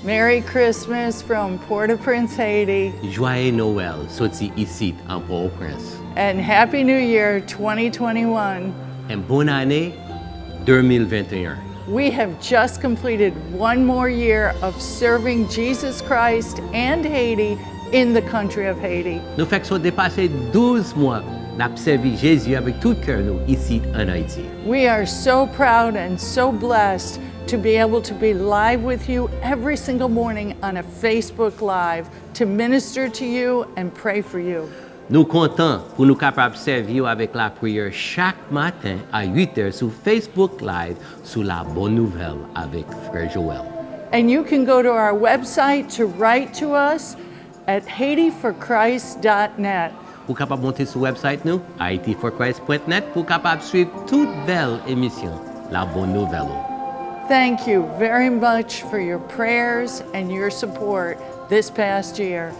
Merry Christmas from Port-au-Prince, Haiti. Joyeux Noel, sorti ici en Port-au-Prince. And Happy New Year 2021. Et bonne année 2021. We have just completed one more year of serving Jesus Christ and Haiti in the country of Haiti. Nous faisons dépasser 12 mois d'observer Jésus avec tout cœur nous ici en Haïti. We are so proud and so blessed to be able to be live with you every single morning on a Facebook Live to minister to you and pray for you. Nous comptons pour nous capables servir avec la prière chaque matin à 8h sur Facebook Live sur la Bonne Nouvelle avec Frère Joyeux. And you can go to our website to write to us at haitiforchrist.net. Pour capable monter sur website nous, haitiforchrist.net, pour capable suivre toute belle émission, la Bonne Nouvelle. Thank you very much for your prayers and your support this past year.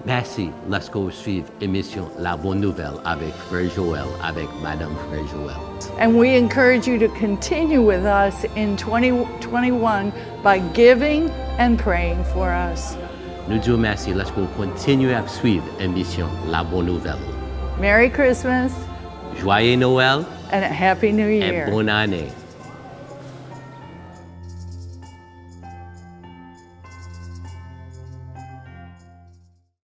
Merci. Let's go suivre émission La Bonne Nouvelle avec Frère Joël, avec Madame Frère Joël. And we encourage you to continue with us in 2021 by giving and praying for us. Nous disons merci. Let's go continuer à suivre émission La Bonne Nouvelle. Merry Christmas Joyeux Noël and a Happy New Year. et bonne année.